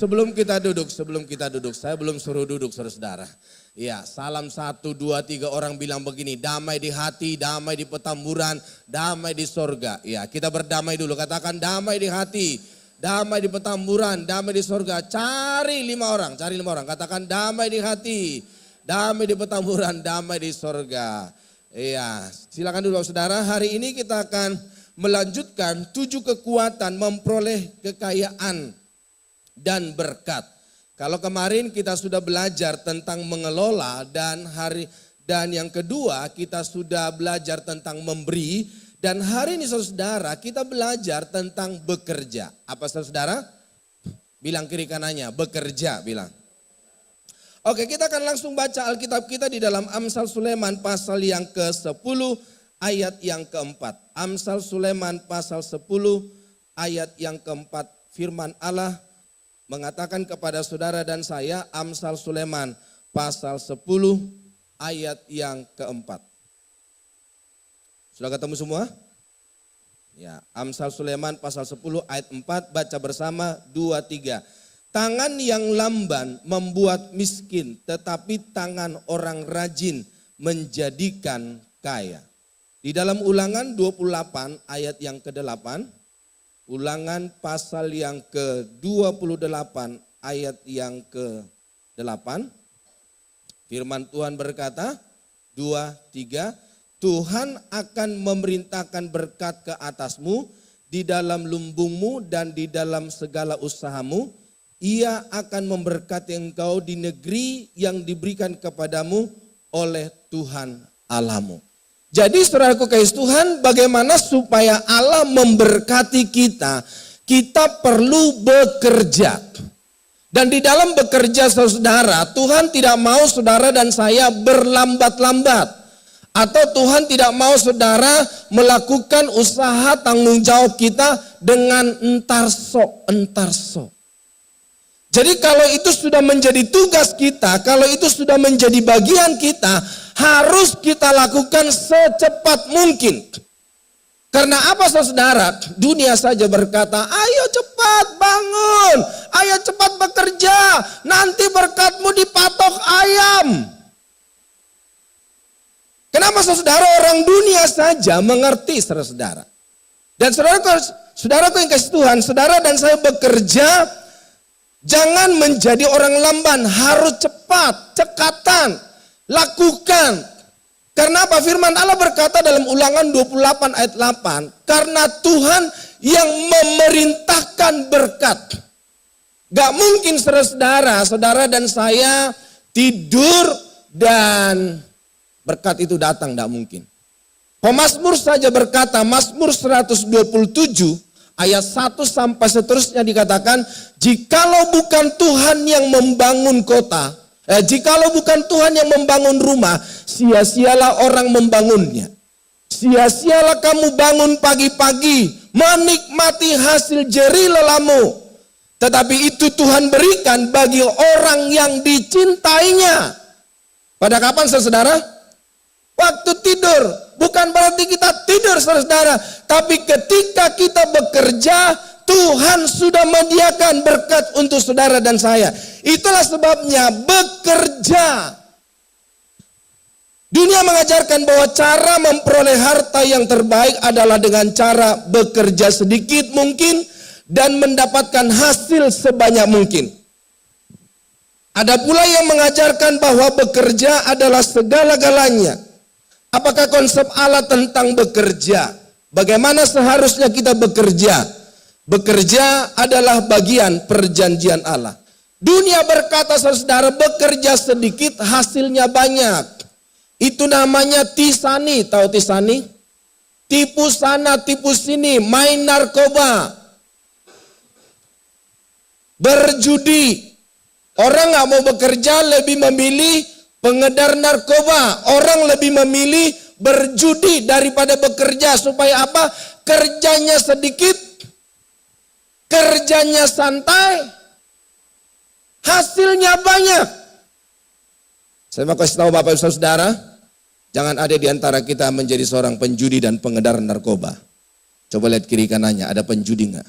sebelum kita duduk, saya belum suruh duduk saudara-saudara. Ya, salam 1, 2, 3 orang bilang begini, damai di hati, damai di petamburan, damai di sorga. Ya, kita berdamai dulu, katakan damai di hati, damai di petamburan, damai di sorga. Cari 5 orang, katakan damai di hati, damai di petamburan, damai di sorga. Iya, silakan dulu saudara. Hari ini kita akan melanjutkan 7 kekuatan memperoleh kekayaan dan berkat. Kalau kemarin kita sudah belajar tentang mengelola dan yang kedua kita sudah belajar tentang memberi, dan hari ini saudara kita belajar tentang bekerja. Apa saudara? Bilang kiri kanannya, bekerja bilang. Oke, kita akan langsung baca Alkitab kita di dalam Amsal Sulaiman pasal yang ke-10 ayat yang ke-4. Amsal Sulaiman pasal 10 ayat yang ke-4. Firman Allah mengatakan kepada saudara dan saya, Amsal Sulaiman pasal 10 ayat yang ke-4. Sudah ketemu semua? Ya, Amsal Sulaiman pasal 10 ayat 4, baca bersama 2, 3. Tangan yang lamban membuat miskin, tetapi tangan orang rajin menjadikan kaya. Di dalam Ulangan 28 ayat yang ke-8, Ulangan pasal yang ke-28 ayat yang ke-8, firman Tuhan berkata, 2, 3, Tuhan akan memerintahkan berkat ke atasmu di dalam lumbungmu dan di dalam segala usahamu. Ia akan memberkati engkau di negeri yang diberikan kepadamu oleh Tuhan Allahmu. Jadi saudaraku kasih Tuhan, bagaimana supaya Allah memberkati kita? Kita perlu bekerja. Dan di dalam bekerja saudara, Tuhan tidak mau saudara dan saya berlambat-lambat. Atau Tuhan tidak mau saudara melakukan usaha tanggung jawab kita dengan entar sok. Jadi kalau itu sudah menjadi tugas kita, kalau itu sudah menjadi bagian kita, harus kita lakukan secepat mungkin. Karena apa saudara? Dunia saja berkata, ayo cepat bangun, ayo cepat bekerja, nanti berkatmu dipatok ayam. Kenapa saudara? Orang dunia saja mengerti saudara. Dan saudaraku yang kasih Tuhan, saudara dan saya bekerja, jangan menjadi orang lamban, harus cepat, cekatan, lakukan. Karena apa? Firman Allah berkata dalam Ulangan 28 ayat 8, karena Tuhan yang memerintahkan berkat. Gak mungkin saudara dan saya tidur dan berkat itu datang, gak mungkin. Pemazmur saja berkata, Mazmur 127 ayat 1 sampai seterusnya dikatakan, jikalau bukan Tuhan yang membangun kota, jikalau bukan Tuhan yang membangun rumah, sia-sialah orang membangunnya. Sia-sialah kamu bangun pagi-pagi, menikmati hasil jerih lelamu. Tetapi itu Tuhan berikan bagi orang yang dicintainya. Pada kapan saudara? Waktu tidur. Bukan berarti kita tidur saudara, tapi ketika kita bekerja, Tuhan sudah menyediakan berkat untuk saudara dan saya. Itulah sebabnya bekerja. Dunia mengajarkan bahwa cara memperoleh harta yang terbaik adalah dengan cara bekerja sedikit mungkin dan mendapatkan hasil sebanyak mungkin. Ada pula yang mengajarkan bahwa bekerja adalah segala-galanya. Apakah konsep Allah tentang bekerja? Bagaimana seharusnya kita bekerja? Bekerja adalah bagian perjanjian Allah. Dunia berkata saudara, bekerja sedikit hasilnya banyak. Itu namanya tisani. Tahu tisani? Tipu sana, tipu sini, main narkoba, berjudi. Orang gak mau bekerja lebih memilih pengedar narkoba. Orang lebih memilih berjudi daripada bekerja. Supaya apa? Kerjanya sedikit, kerjanya santai, hasilnya banyak. Saya mau kasih tahu Bapak Ibu Saudara, jangan ada di antara kita menjadi seorang penjudi dan pengedar narkoba. Coba lihat kiri kanannya, ada penjudi enggak?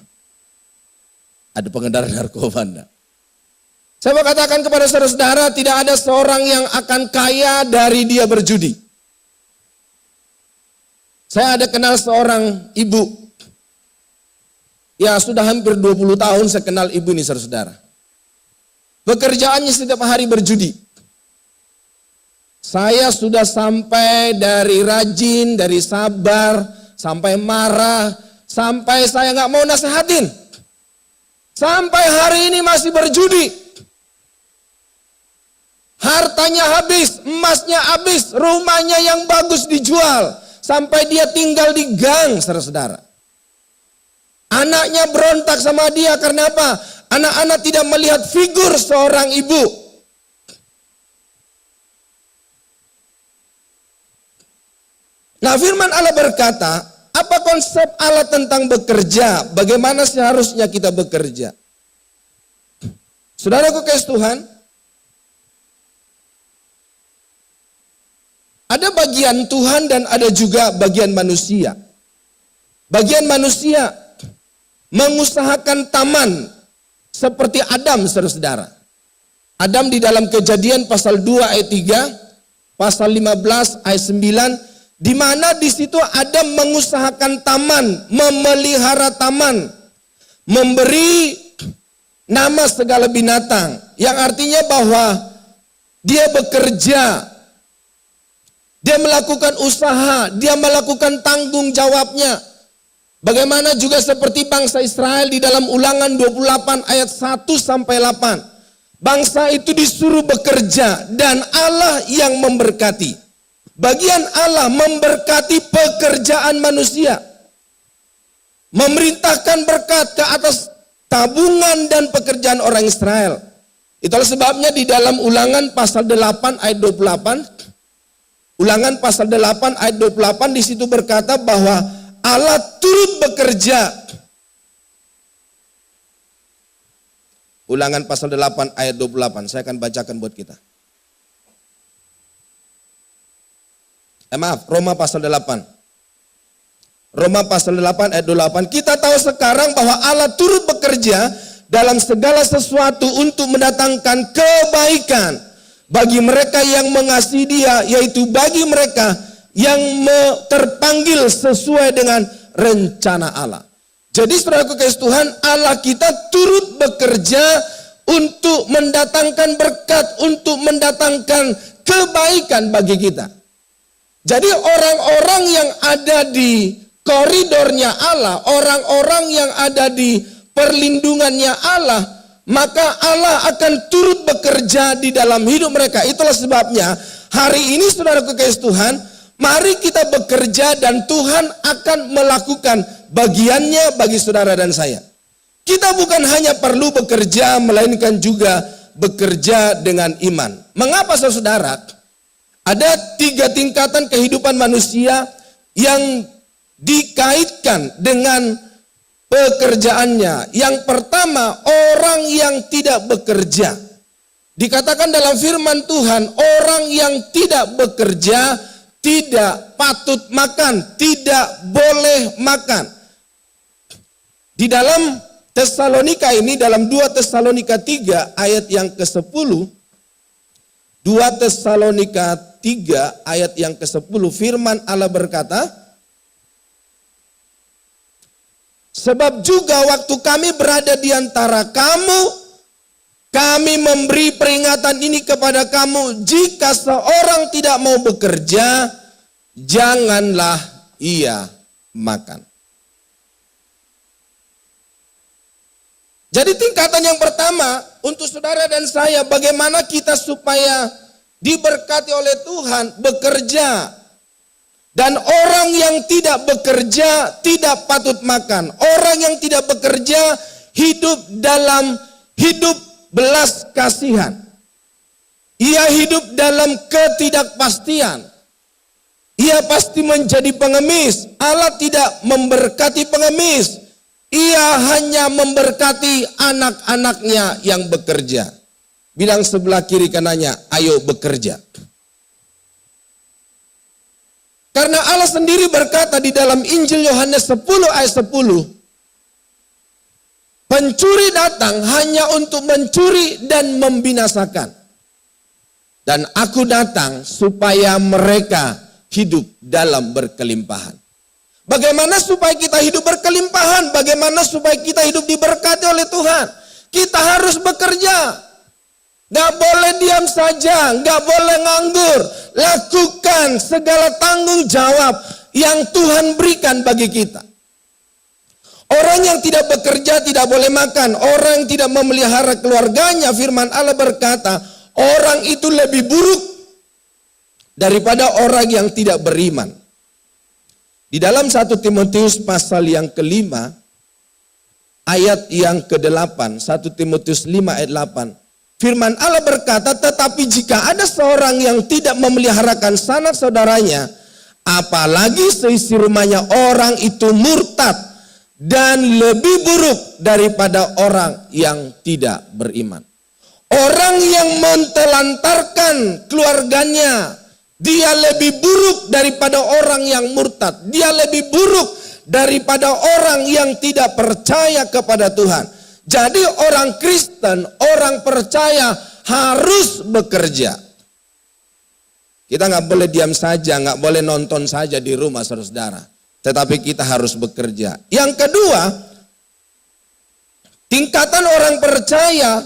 Ada pengedar narkoba enggak? Saya mau katakan kepada saudara-saudara, tidak ada seorang yang akan kaya dari dia berjudi. Saya ada kenal seorang ibu. Ya sudah hampir 20 tahun saya kenal ibu ini saudara-saudara. Pekerjaannya setiap hari berjudi. Saya sudah sampai dari rajin, dari sabar, sampai marah, sampai saya nggak mau nasihatin. Sampai hari ini masih berjudi. Hartanya habis, emasnya habis, rumahnya yang bagus dijual. Sampai dia tinggal di gang, saudara-saudara. Anaknya berontak sama dia, karena apa? Anak-anak tidak melihat figur seorang ibu. Nah, firman Allah berkata, apa konsep Allah tentang bekerja? Bagaimana seharusnya kita bekerja? Saudaraku kasih Tuhan, ada bagian Tuhan dan ada juga bagian manusia. Bagian manusia mengusahakan taman seperti Adam, saudara-saudara. Adam di dalam Kejadian pasal 2 ayat 3, pasal 15 ayat 9, di mana di situ Adam mengusahakan taman, memelihara taman, memberi nama segala binatang, yang artinya bahwa dia bekerja. Dia melakukan usaha, dia melakukan tanggung jawabnya. Bagaimana juga seperti bangsa Israel di dalam Ulangan 28 ayat 1 sampai 8. Bangsa itu disuruh bekerja dan Allah yang memberkati. Bagian Allah memberkati pekerjaan manusia. Memerintahkan berkat ke atas tabungan dan pekerjaan orang Israel. Itulah sebabnya di dalam Ulangan pasal 8 ayat 28, Ulangan pasal 8 ayat 28 di situ berkata bahwa Allah turut bekerja. Ulangan pasal 8 ayat 28, saya akan bacakan buat kita. Roma pasal 8. Roma pasal 8 ayat 28. Kita tahu sekarang bahwa Allah turut bekerja dalam segala sesuatu untuk mendatangkan kebaikan bagi mereka yang mengasihi Dia, yaitu bagi mereka yang terpanggil sesuai dengan rencana Allah. Jadi saudaraku kasih Tuhan, Allah kita turut bekerja untuk mendatangkan berkat, untuk mendatangkan kebaikan bagi kita. Jadi orang-orang yang ada di koridornya Allah, orang-orang yang ada di perlindungannya Allah, maka Allah akan turut bekerja di dalam hidup mereka. Itulah sebabnya hari ini saudaraku kasih Tuhan, mari kita bekerja dan Tuhan akan melakukan bagiannya bagi saudara dan saya. Kita bukan hanya perlu bekerja, melainkan juga bekerja dengan iman. Mengapa saudara? Ada 3 tingkatan kehidupan manusia yang dikaitkan dengan pekerjaannya. Yang pertama, orang yang tidak bekerja. Dikatakan dalam firman Tuhan, orang yang tidak bekerja tidak patut makan, tidak boleh makan. Di dalam Tesalonika ini, dalam 2 Tesalonika 3 ayat yang ke-10, 2 Tesalonika 3 ayat yang ke-10, firman Allah berkata, sebab juga waktu kami berada di antara kamu, kami memberi peringatan ini kepada kamu, jika seorang tidak mau bekerja, janganlah ia makan. Jadi tingkatan yang pertama untuk saudara dan saya, bagaimana kita supaya diberkati oleh Tuhan, bekerja. Dan orang yang tidak bekerja tidak patut makan. Orang yang tidak bekerja hidup dalam hidup belas kasihan. Ia hidup dalam ketidakpastian. Ia pasti menjadi pengemis. Allah tidak memberkati pengemis. Ia hanya memberkati anak-anaknya yang bekerja. Bilang sebelah kiri kanannya, ayo bekerja. Karena Allah sendiri berkata di dalam Injil Yohanes 10 ayat 10, Pencuri datang hanya untuk mencuri dan membinasakan. Dan aku datang supaya mereka hidup dalam berkelimpahan. Bagaimana supaya kita hidup berkelimpahan? Bagaimana supaya kita hidup diberkati oleh Tuhan? Kita harus bekerja. Gak boleh diam saja, gak boleh nganggur. Lakukan segala tanggung jawab yang Tuhan berikan bagi kita. Orang yang tidak bekerja tidak boleh makan. Orang yang tidak memelihara keluarganya, firman Allah berkata, orang itu lebih buruk daripada orang yang tidak beriman. Di dalam 1 Timotius pasal yang kelima, ayat yang ke-8, 1 Timotius 5 ayat 8. Firman Allah berkata, tetapi jika ada seorang yang tidak memeliharakan sanak saudaranya, apalagi seisi rumahnya, orang itu murtad dan lebih buruk daripada orang yang tidak beriman. Orang yang mentelantarkan keluarganya, dia lebih buruk daripada orang yang murtad. Dia lebih buruk daripada orang yang tidak percaya kepada Tuhan. Jadi orang Kristen, orang percaya harus bekerja. Kita nggak boleh diam saja, nggak boleh nonton saja di rumah, saudara-saudara. Tetapi kita harus bekerja. Yang kedua, tingkatan orang percaya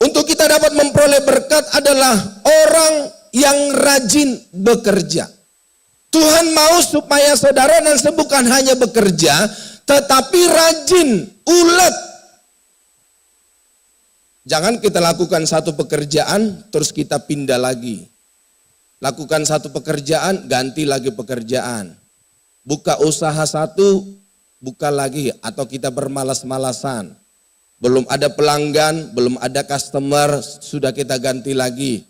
untuk kita dapat memperoleh berkat adalah orang yang rajin bekerja. Tuhan mau supaya saudara dan saya bukan hanya bekerja, tetapi rajin, ulet. Jangan kita lakukan satu pekerjaan, terus kita pindah lagi. Lakukan satu pekerjaan, ganti lagi pekerjaan. Buka usaha satu, buka lagi, atau kita bermalas-malasan. Belum ada pelanggan, belum ada customer, sudah kita ganti lagi.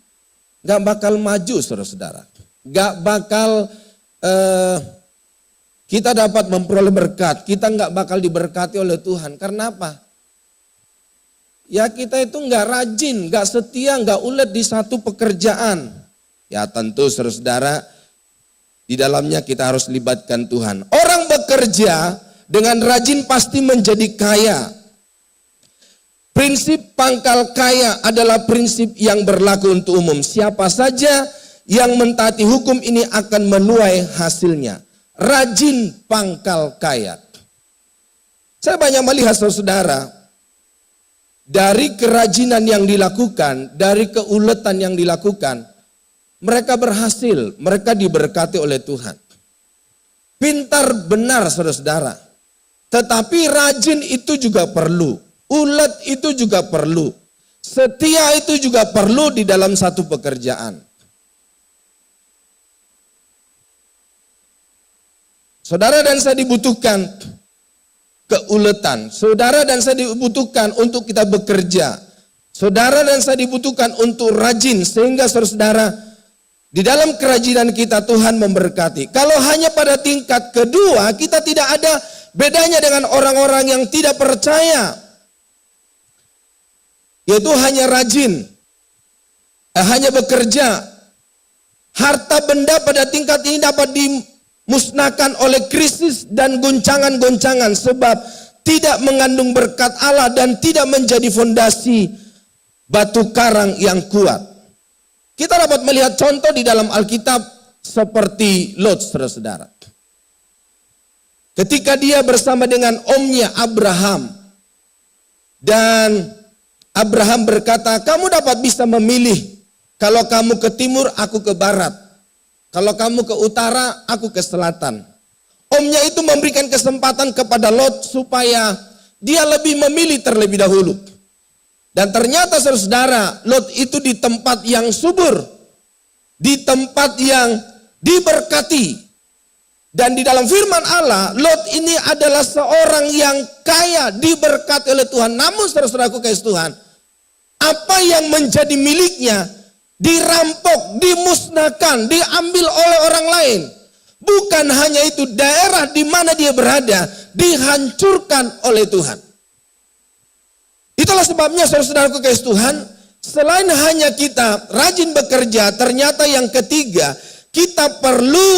Gak bakal maju, saudara-saudara. Gak bakal kita dapat memperoleh berkat. Kita gak bakal diberkati oleh Tuhan. Karena apa? Ya kita itu gak rajin, gak setia, gak ulet di satu pekerjaan. Ya tentu, saudara-saudara, di dalamnya kita harus libatkan Tuhan. Orang bekerja dengan rajin pasti menjadi kaya. Prinsip pangkal kaya adalah prinsip yang berlaku untuk umum. Siapa saja yang mentaati hukum ini akan menuai hasilnya. Rajin pangkal kaya. Saya banyak melihat saudara, dari kerajinan yang dilakukan, dari keuletan yang dilakukan, mereka berhasil, mereka diberkati oleh Tuhan. Pintar benar saudara-saudara. Tetapi rajin itu juga perlu. Ulet itu juga perlu. Setia itu juga perlu di dalam satu pekerjaan. Saudara dan saya dibutuhkan keuletan. Saudara dan saya dibutuhkan untuk kita bekerja. Saudara dan saya dibutuhkan untuk rajin. Sehingga saudara-saudara, di dalam kerajinan kita Tuhan memberkati. Kalau hanya pada tingkat kedua, kita tidak ada bedanya dengan orang-orang yang tidak percaya. Yaitu hanya rajin, hanya bekerja. Harta benda pada tingkat ini dapat dimusnahkan oleh krisis dan goncangan-goncangan. Sebab tidak mengandung berkat Allah dan tidak menjadi fondasi batu karang yang kuat. Kita dapat melihat contoh di dalam Alkitab seperti Lot, saudara-saudara. Ketika dia bersama dengan omnya Abraham. Dan Abraham berkata, kamu dapat bisa memilih. Kalau kamu ke timur, aku ke barat. Kalau kamu ke utara, aku ke selatan. Omnya itu memberikan kesempatan kepada Lot supaya dia lebih memilih terlebih dahulu. Dan ternyata saudara, Lot itu di tempat yang subur, di tempat yang diberkati. Dan di dalam firman Allah, Lot ini adalah seorang yang kaya, diberkati oleh Tuhan. Namun saudara-saudaraku kasih Tuhan, apa yang menjadi miliknya dirampok, dimusnahkan, diambil oleh orang lain. Bukan hanya itu, daerah di mana dia berada dihancurkan oleh Tuhan. Itulah sebabnya saudara-saudaraku kasih Tuhan, selain hanya kita rajin bekerja, ternyata yang ketiga, kita perlu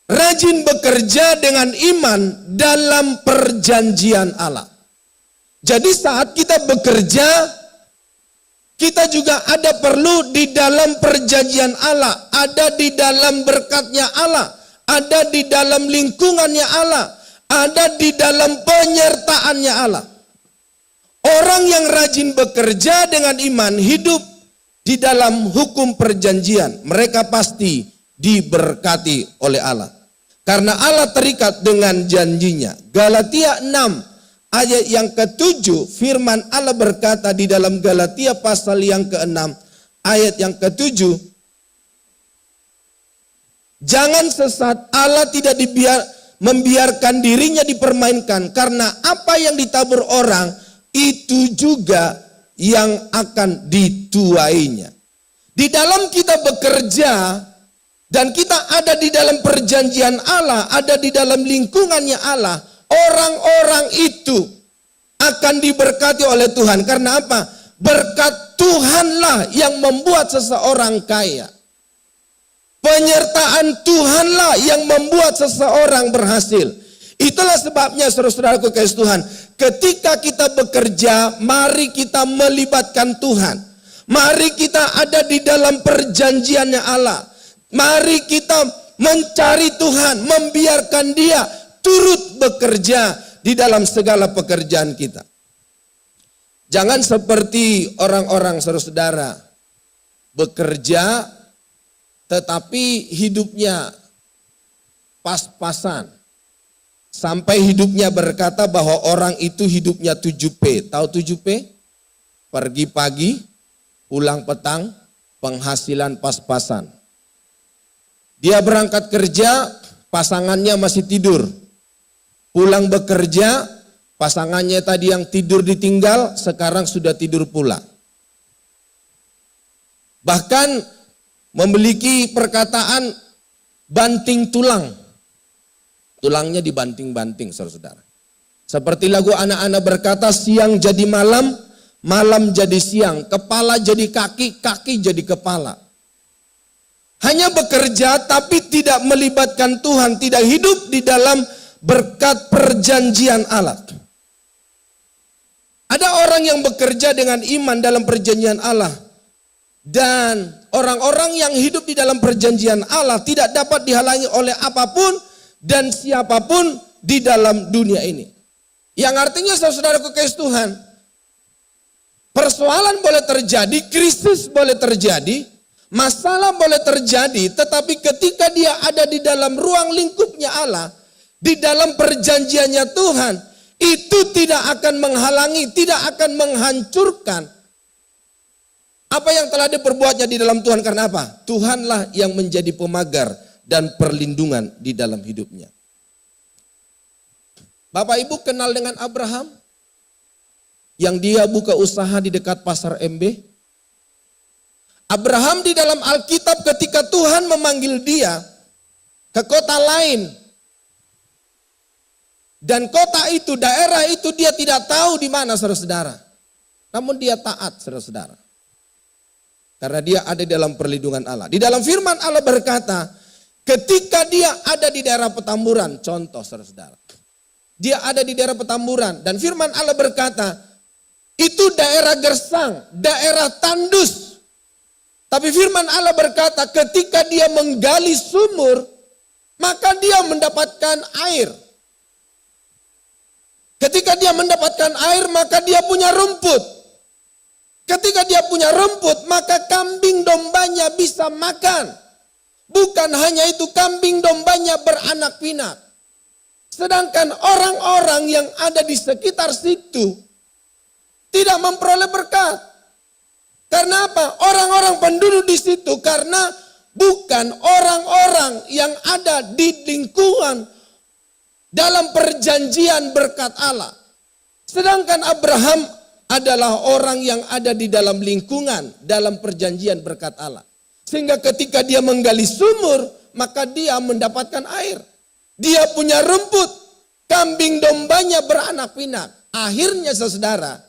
rajin bekerja dengan iman dalam perjanjian Allah. Jadi saat kita bekerja, kita juga ada perlu di dalam perjanjian Allah, ada di dalam berkatnya Allah, ada di dalam lingkungannya Allah, ada di dalam penyertaannya Allah. Orang yang rajin bekerja dengan iman hidup di dalam hukum perjanjian, mereka pasti diberkati oleh Allah. Karena Allah terikat dengan janjinya. Galatia 6 ayat yang ke-7, firman Allah berkata di dalam Galatia pasal yang ke-6 ayat yang ke-7, jangan sesat, Allah tidak membiarkan dirinya dipermainkan, karena apa yang ditabur orang itu juga yang akan dituainya. Di dalam kita bekerja dan kita ada di dalam perjanjian Allah, ada di dalam lingkungannya Allah, orang-orang itu akan diberkati oleh Tuhan. Karena apa? Berkat Tuhanlah yang membuat seseorang kaya. Penyertaan Tuhanlah yang membuat seseorang berhasil. Itulah sebabnya saudara-saudaraku kasih Tuhan, ketika kita bekerja, mari kita melibatkan Tuhan. Mari kita ada di dalam perjanjiannya Allah. Mari kita mencari Tuhan, membiarkan Dia turut bekerja di dalam segala pekerjaan kita. Jangan seperti orang-orang saudara-saudara bekerja tetapi hidupnya pas-pasan. Sampai hidupnya berkata bahwa orang itu hidupnya 7P. Tahu 7P? Pergi pagi, pulang petang, penghasilan pas-pasan. Dia berangkat kerja, pasangannya masih tidur. Pulang bekerja, pasangannya tadi yang tidur ditinggal, sekarang sudah tidur pula. Bahkan memiliki perkataan banting tulang. Tulangnya dibanting-banting, saudara-saudara. Seperti lagu anak-anak berkata, siang jadi malam, malam jadi siang, kepala jadi kaki, kaki jadi kepala. Hanya bekerja tapi tidak melibatkan Tuhan, tidak hidup di dalam berkat perjanjian Allah. Ada orang yang bekerja dengan iman dalam perjanjian Allah. Dan orang-orang yang hidup di dalam perjanjian Allah tidak dapat dihalangi oleh apapun dan siapapun di dalam dunia ini. Yang artinya saudara-saudaraku kasih Tuhan, persoalan boleh terjadi, krisis boleh terjadi, masalah boleh terjadi, tetapi ketika dia ada di dalam ruang lingkupnya Allah, di dalam perjanjiannya Tuhan, itu tidak akan menghalangi, tidak akan menghancurkan apa yang telah diperbuatnya di dalam Tuhan. Karena apa? Tuhanlah yang menjadi pemagar dan perlindungan di dalam hidupnya. Bapak Ibu kenal dengan Abraham? Yang dia buka usaha di dekat pasar MB? Abraham di dalam Alkitab ketika Tuhan memanggil dia ke kota lain. Dan kota itu, daerah itu dia tidak tahu di mana saudara-saudara. Namun dia taat saudara-saudara. Karena dia ada di dalam perlindungan Allah. Di dalam firman Allah berkata, ketika dia ada di daerah Petamburan, contoh saudara-saudara. Dia ada di daerah Petamburan dan firman Allah berkata, itu daerah gersang, daerah tandus. Tapi firman Allah berkata ketika dia menggali sumur, maka dia mendapatkan air. Ketika dia mendapatkan air, maka dia punya rumput. Ketika dia punya rumput, maka kambing dombanya bisa makan. Bukan hanya itu, kambing dombanya beranak pinak. Sedangkan orang-orang yang ada di sekitar situ tidak memperoleh berkat. Karena apa? Orang-orang penduduk di situ karena bukan orang-orang yang ada di lingkungan dalam perjanjian berkat Allah. Sedangkan Abraham adalah orang yang ada di dalam lingkungan dalam perjanjian berkat Allah. Sehingga ketika dia menggali sumur, maka dia mendapatkan air. Dia punya rumput, kambing dombanya beranak pinak. Akhirnya saudara,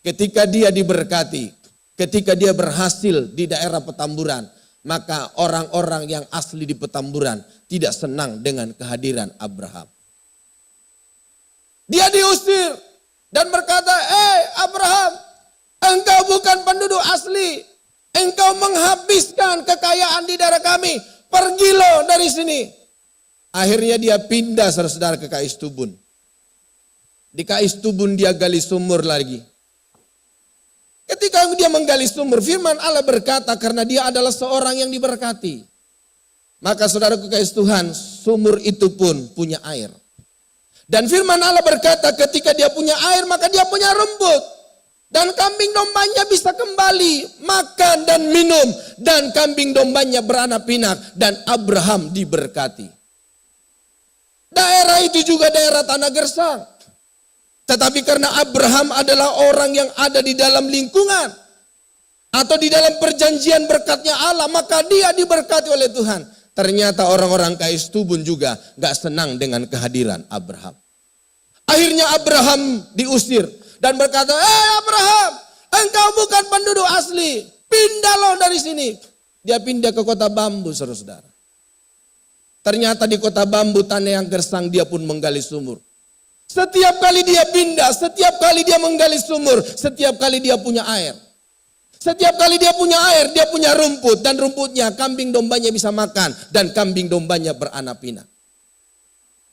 ketika dia diberkati, ketika dia berhasil di daerah Petamburan, maka orang-orang yang asli di Petamburan tidak senang dengan kehadiran Abraham. Dia diusir dan berkata, Abraham, engkau bukan penduduk asli. Engkau menghabiskan kekayaan di daerah kami. Pergi lo dari sini. Akhirnya dia pindah saudara-saudara ke Kais Tubun. Di Kais Tubun dia gali sumur lagi. Ketika dia menggali sumur, firman Allah berkata karena dia adalah seorang yang diberkati. Maka saudaraku kekasih Tuhan, sumur itu pun punya air. Dan firman Allah berkata ketika dia punya air maka dia punya rumput. Dan kambing dombanya bisa kembali makan dan minum. Dan kambing dombanya beranak pinak. Dan Abraham diberkati. Daerah itu juga daerah tanah gersang. Tetapi karena Abraham adalah orang yang ada di dalam lingkungan. Atau di dalam perjanjian berkatnya Allah. Maka dia diberkati oleh Tuhan. Ternyata orang-orang Kais Tubun juga gak senang dengan kehadiran Abraham. Akhirnya Abraham diusir. Dan berkata, Abraham, engkau bukan penduduk asli. Pindah lo dari sini. Dia pindah ke kota bambu, saudara-saudara. Ternyata di kota bambu, tanah yang gersang, dia pun menggali sumur. Setiap kali dia pindah, setiap kali dia menggali sumur, setiap kali dia punya air. Setiap kali dia punya air, dia punya rumput. Dan rumputnya, kambing dombanya bisa makan. Dan kambing dombanya beranak pinak.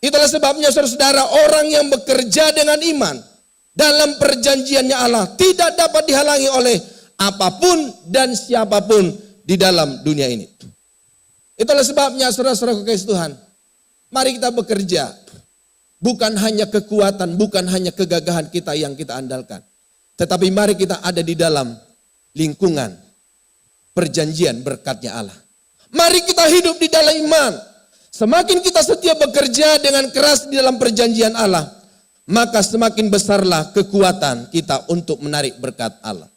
Itulah sebabnya saudara-saudara, orang yang bekerja dengan iman dalam perjanjiannya Allah tidak dapat dihalangi oleh apapun dan siapapun di dalam dunia ini. Itulah sebabnya saudara-saudara kekasih Tuhan, mari kita bekerja. Bukan hanya kekuatan, bukan hanya kegagahan kita yang kita andalkan. Tetapi mari kita ada di dalam lingkungan perjanjian berkatnya Allah. Mari kita hidup di dalam iman. Semakin kita setia bekerja dengan keras di dalam perjanjian Allah, maka semakin besarlah kekuatan kita untuk menarik berkat Allah.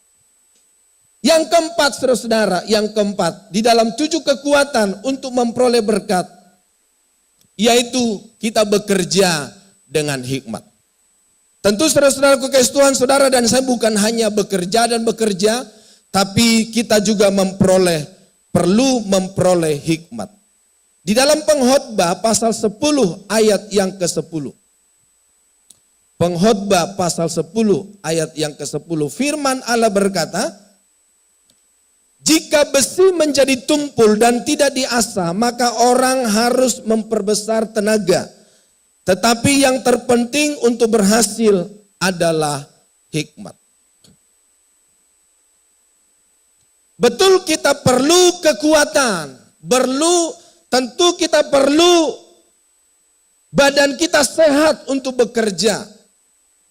Yang keempat saudara-saudara, yang keempat di dalam 7 kekuatan untuk memperoleh berkat, yaitu kita bekerja dengan hikmat. Tentu saudara-saudara kekasih Tuhan, saudara dan saya bukan hanya bekerja dan bekerja, tapi kita juga perlu memperoleh hikmat. Di dalam Pengkhotbah pasal 10 ayat yang ke-10. Pengkhotbah pasal 10 ayat yang ke-10. Firman Allah berkata, jika besi menjadi tumpul dan tidak diasah, maka orang harus memperbesar tenaga. Tetapi yang terpenting untuk berhasil adalah hikmat. Betul kita perlu kekuatan, tentu kita perlu badan kita sehat untuk bekerja.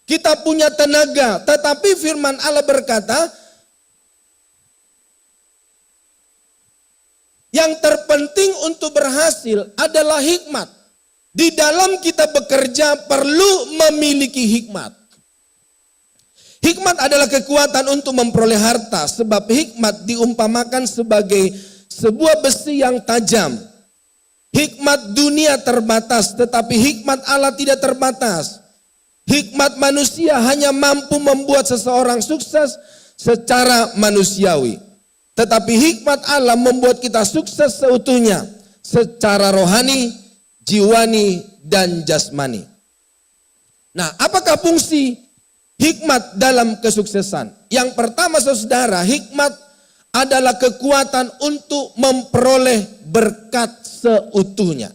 Kita punya tenaga, tetapi firman Allah berkata, yang terpenting untuk berhasil adalah hikmat. Di dalam kita bekerja perlu memiliki hikmat. Hikmat adalah kekuatan untuk memperoleh harta, sebab hikmat diumpamakan sebagai sebuah besi yang tajam. Hikmat dunia terbatas, tetapi hikmat Allah tidak terbatas. Hikmat manusia hanya mampu membuat seseorang sukses secara manusiawi. Tetapi hikmat Allah membuat kita sukses seutuhnya secara rohani, jiwani, dan jasmani. Nah, apakah fungsi hikmat dalam kesuksesan? Yang pertama saudara, hikmat adalah kekuatan untuk memperoleh berkat seutuhnya.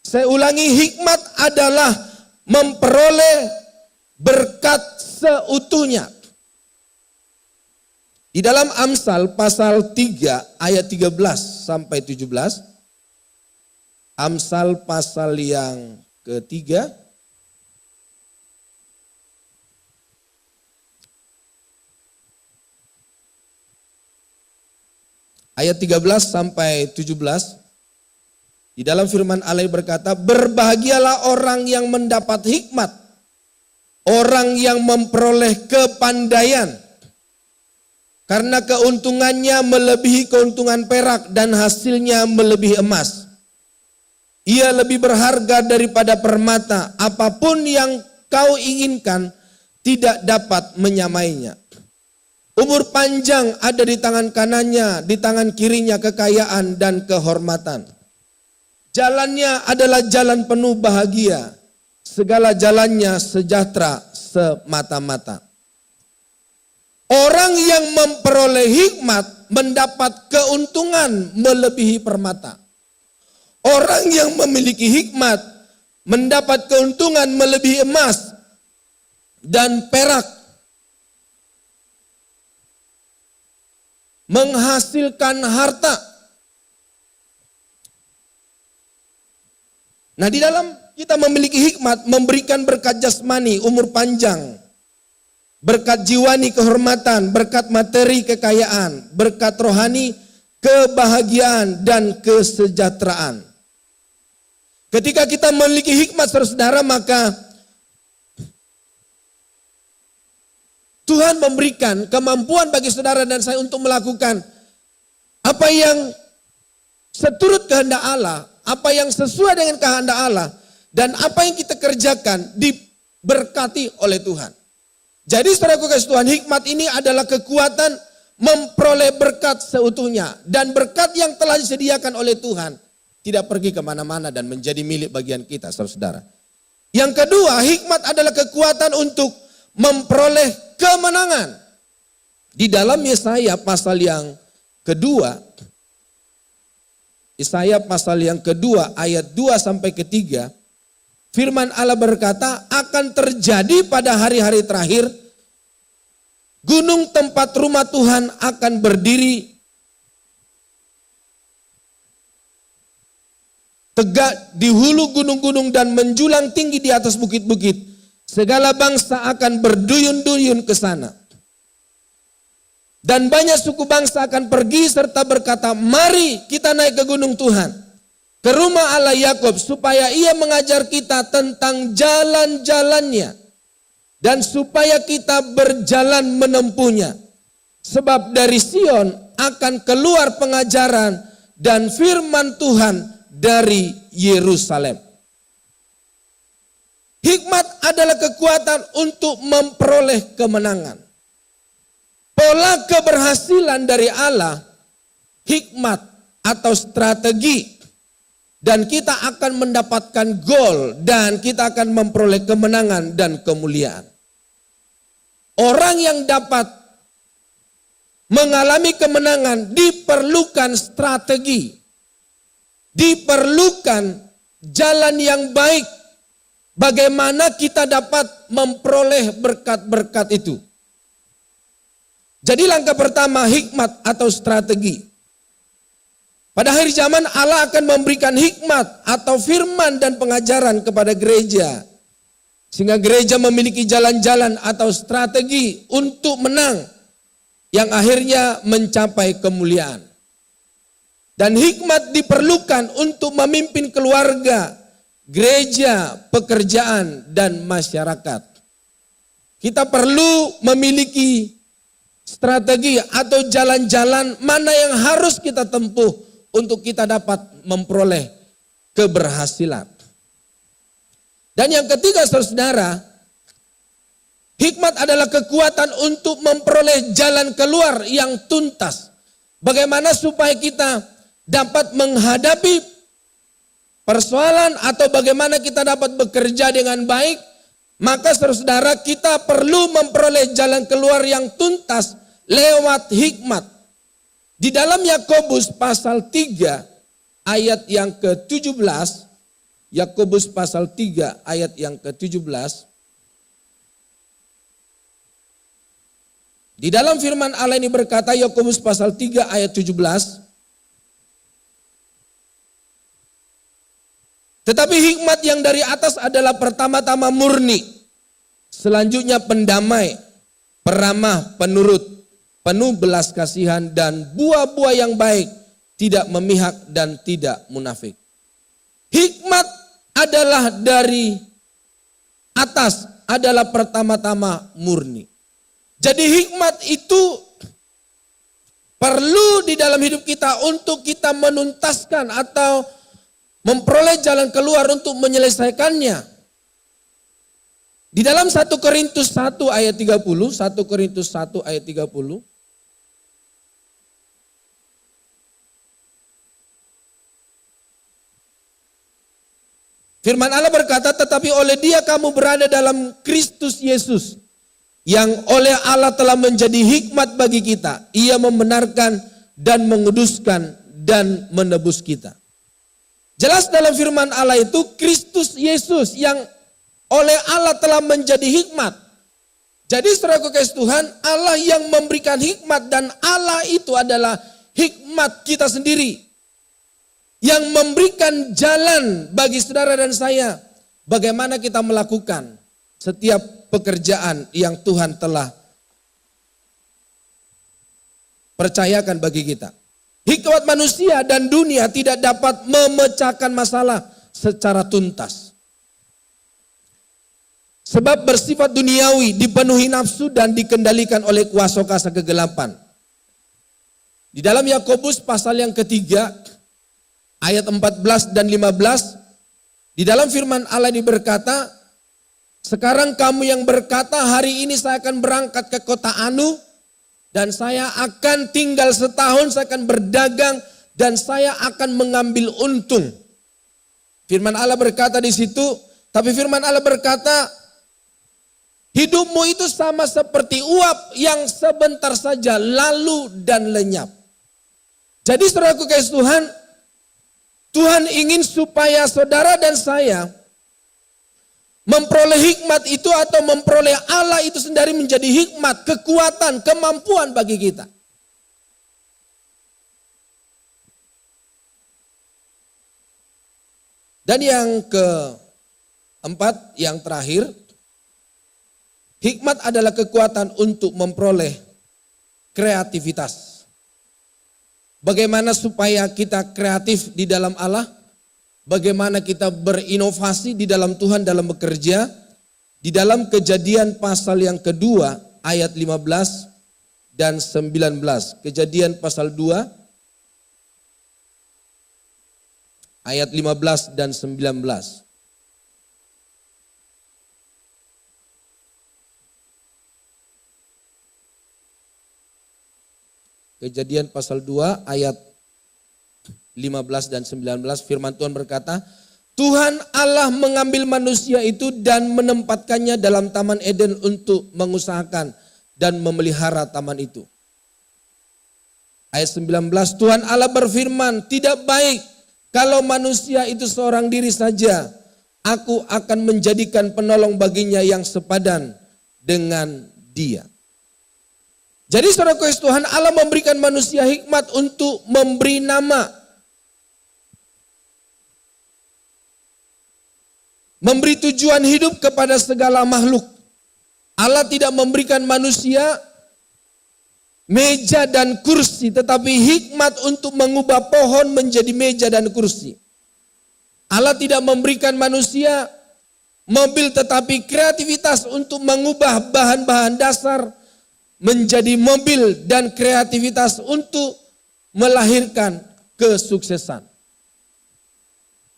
Saya ulangi, hikmat adalah memperoleh berkat seutuhnya. Di dalam Amsal pasal 3 ayat 13 sampai 17. Amsal pasal yang ketiga. Ayat 13 sampai 17. Di dalam firman Allah berkata, berbahagialah orang yang mendapat hikmat, orang yang memperoleh kepandaian, karena keuntungannya melebihi keuntungan perak dan hasilnya melebihi emas. Ia lebih berharga daripada permata, apapun yang kau inginkan tidak dapat menyamainya. Umur panjang ada di tangan kanannya, di tangan kirinya kekayaan dan kehormatan. Jalannya adalah jalan penuh bahagia. segala jalannya sejahtera semata-mata. Orang yang memperoleh hikmat mendapat keuntungan melebihi permata. Orang yang memiliki hikmat mendapat keuntungan melebihi emas dan perak. Menghasilkan harta. Nah, di dalam kita memiliki hikmat memberikan berkat jasmani, umur panjang, berkat jiwani kehormatan, berkat materi kekayaan, berkat rohani kebahagiaan dan kesejahteraan. Ketika kita memiliki hikmat saudara, maka Tuhan memberikan kemampuan bagi saudara dan saya untuk melakukan apa yang seturut kehendak Allah, apa yang sesuai dengan kehendak Allah, dan apa yang kita kerjakan diberkati oleh Tuhan. Jadi saudaraku kasih Tuhan, hikmat ini adalah kekuatan memperoleh berkat seutuhnya. Dan berkat yang telah disediakan oleh Tuhan tidak pergi kemana-mana dan menjadi milik bagian kita, saudara-saudara. Yang kedua, hikmat adalah kekuatan untuk memperoleh kemenangan. Di dalam Yesaya pasal yang kedua, Yesaya pasal yang kedua ayat 2 sampai ke 3, firman Allah berkata, akan terjadi pada hari-hari terakhir, gunung tempat rumah Tuhan akan berdiri tegak di hulu gunung-gunung dan menjulang tinggi di atas bukit-bukit. Segala bangsa akan berduyun-duyun ke sana. Dan banyak suku bangsa akan pergi serta berkata, mari kita naik ke gunung Tuhan, ke rumah Allah Yakub, supaya ia mengajar kita tentang jalan-jalannya, dan supaya kita berjalan menempuhnya. Sebab dari Sion akan keluar pengajaran dan firman Tuhan dari Yerusalem. Hikmat adalah kekuatan untuk memperoleh kemenangan. Pola keberhasilan dari Allah, hikmat atau strategi. Dan kita akan mendapatkan gol dan kita akan memperoleh kemenangan dan kemuliaan. Orang yang dapat mengalami kemenangan diperlukan strategi. Diperlukan jalan yang baik. Bagaimana kita dapat memperoleh berkat-berkat itu. Jadi langkah pertama, hikmat atau strategi. Pada akhir zaman Allah akan memberikan hikmat atau firman dan pengajaran kepada gereja. Sehingga gereja memiliki jalan-jalan atau strategi untuk menang. Yang akhirnya mencapai kemuliaan. Dan hikmat diperlukan untuk memimpin keluarga, gereja, pekerjaan, dan masyarakat. Kita perlu memiliki strategi atau jalan-jalan mana yang harus kita tempuh untuk kita dapat memperoleh keberhasilan. Dan yang ketiga, saudara, hikmat adalah kekuatan untuk memperoleh jalan keluar yang tuntas. Bagaimana supaya kita dapat menghadapi persoalan atau bagaimana kita dapat bekerja dengan baik, maka saudara kita perlu memperoleh jalan keluar yang tuntas lewat hikmat. Di dalam Yakobus pasal 3 ayat yang ke-17, Yakobus pasal 3 ayat yang ke-17, di dalam firman Allah ini berkata, Yakobus pasal 3 ayat 17, tetapi hikmat yang dari atas adalah pertama-tama murni, selanjutnya pendamai, peramah, penurut, penuh belas kasihan dan buah-buah yang baik, tidak memihak dan tidak munafik. Hikmat adalah dari atas, adalah pertama-tama murni. Jadi hikmat itu perlu di dalam hidup kita untuk kita menuntaskan atau memperoleh jalan keluar untuk menyelesaikannya. Di dalam 1 Korintus 1 ayat 30, 1 Korintus 1 ayat 30. Firman Allah berkata, tetapi oleh Dia kamu berada dalam Kristus Yesus, yang oleh Allah telah menjadi hikmat bagi kita. Ia membenarkan dan menguduskan dan menebus kita. Jelas dalam firman Allah itu Kristus Yesus yang oleh Allah telah menjadi hikmat. Jadi saudaraku kasih Tuhan, Allah yang memberikan hikmat, dan Allah itu adalah hikmat kita sendiri. Yang memberikan jalan bagi saudara dan saya, bagaimana kita melakukan setiap pekerjaan yang Tuhan telah percayakan bagi kita. Hikmat manusia dan dunia tidak dapat memecahkan masalah secara tuntas. Sebab bersifat duniawi, dipenuhi nafsu dan dikendalikan oleh kuasa-kuasa kegelapan. Di dalam Yakobus pasal yang ketiga, ayat 14 dan 15, di dalam firman Allah ini berkata, sekarang kamu yang berkata, hari ini saya akan berangkat ke kota Anu, dan saya akan tinggal setahun, saya akan berdagang, dan saya akan mengambil untung. Firman Allah berkata di situ, tapi firman Allah berkata, hidupmu itu sama seperti uap yang sebentar saja lalu dan lenyap. Jadi saudaraku kasih Tuhan, Tuhan ingin supaya saudara dan saya memperoleh hikmat itu atau memperoleh Allah itu sendiri menjadi hikmat, kekuatan, kemampuan bagi kita. Dan yang keempat, yang terakhir, hikmat adalah kekuatan untuk memperoleh kreativitas. Bagaimana supaya kita kreatif di dalam Allah? Bagaimana kita berinovasi di dalam Tuhan dalam bekerja? Di dalam Kejadian pasal yang kedua ayat 15 dan 19. Kejadian pasal 2 ayat 15 dan 19. Kejadian pasal 2 ayat 15 dan 19, firman Tuhan berkata, Tuhan Allah mengambil manusia itu dan menempatkannya dalam Taman Eden untuk mengusahakan dan memelihara taman itu. Ayat 19, Tuhan Allah berfirman, tidak baik kalau manusia itu seorang diri saja. Aku akan menjadikan penolong baginya yang sepadan dengan dia. Jadi saudara kasih Tuhan, Allah memberikan manusia hikmat untuk memberi nama. Memberi tujuan hidup kepada segala makhluk. Allah tidak memberikan manusia meja dan kursi, tetapi hikmat untuk mengubah pohon menjadi meja dan kursi. Allah tidak memberikan manusia mobil, tetapi kreativitas untuk mengubah bahan-bahan dasar menjadi mobil dan kreativitas untuk melahirkan kesuksesan.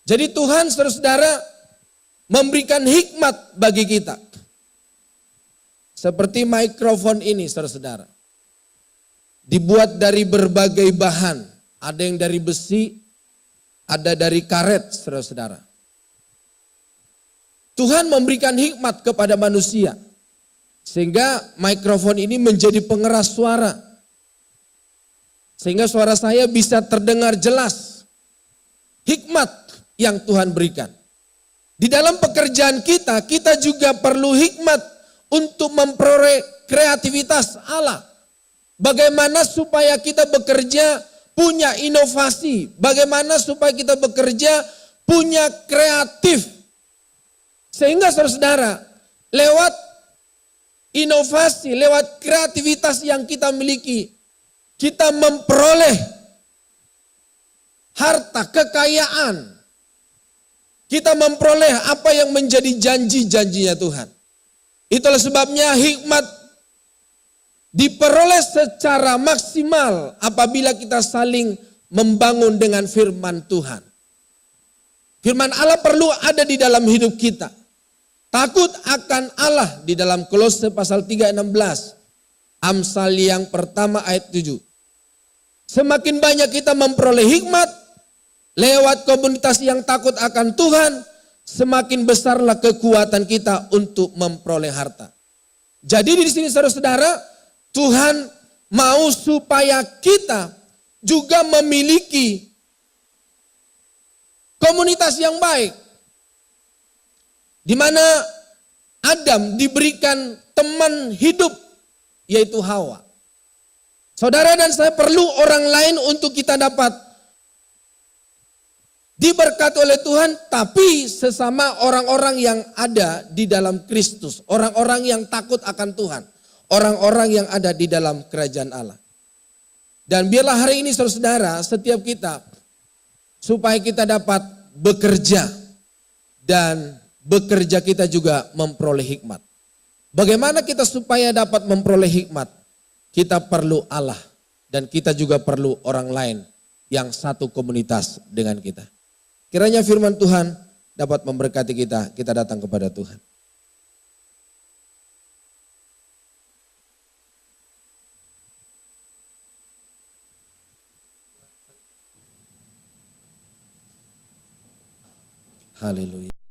Jadi Tuhan saudara-saudara memberikan hikmat bagi kita. Seperti mikrofon ini saudara-saudara. Dibuat dari berbagai bahan. Ada yang dari besi, ada dari karet saudara-saudara. Tuhan memberikan hikmat kepada manusia. Sehingga mikrofon ini menjadi pengeras suara. Sehingga suara saya bisa terdengar jelas. Hikmat yang Tuhan berikan. Di dalam pekerjaan kita, kita juga perlu hikmat untuk memperoleh kreativitas Allah. Bagaimana supaya kita bekerja punya inovasi. Bagaimana supaya kita bekerja punya kreatif. Sehingga saudara-saudara, lewat inovasi, lewat kreativitas yang kita miliki, kita memperoleh harta, kekayaan. Kita memperoleh apa yang menjadi janji-janjinya Tuhan. Itulah sebabnya hikmat diperoleh secara maksimal apabila kita saling membangun dengan firman Tuhan. Firman Allah perlu ada di dalam hidup kita. Takut akan Allah di dalam Kolose pasal 3 ayat 16. Amsal yang pertama ayat 7. Semakin banyak kita memperoleh hikmat lewat komunitas yang takut akan Tuhan, semakin besarlah kekuatan kita untuk memperoleh harta. Jadi di sini saudara-saudara, Tuhan mau supaya kita juga memiliki komunitas yang baik. Di mana Adam diberikan teman hidup, yaitu Hawa. Saudara dan saya perlu orang lain untuk kita dapat diberkati oleh Tuhan, tapi sesama orang-orang yang ada di dalam Kristus. Orang-orang yang takut akan Tuhan. Orang-orang yang ada di dalam kerajaan Allah. Dan biarlah hari ini saudara-saudara, setiap kita, supaya kita dapat bekerja. Dan bekerja kita juga memperoleh hikmat. Bagaimana kita supaya dapat memperoleh hikmat? Kita perlu Allah. Dan kita juga perlu orang lain yang satu komunitas dengan kita. Kiranya firman Tuhan dapat memberkati kita, kita datang kepada Tuhan. Haleluya.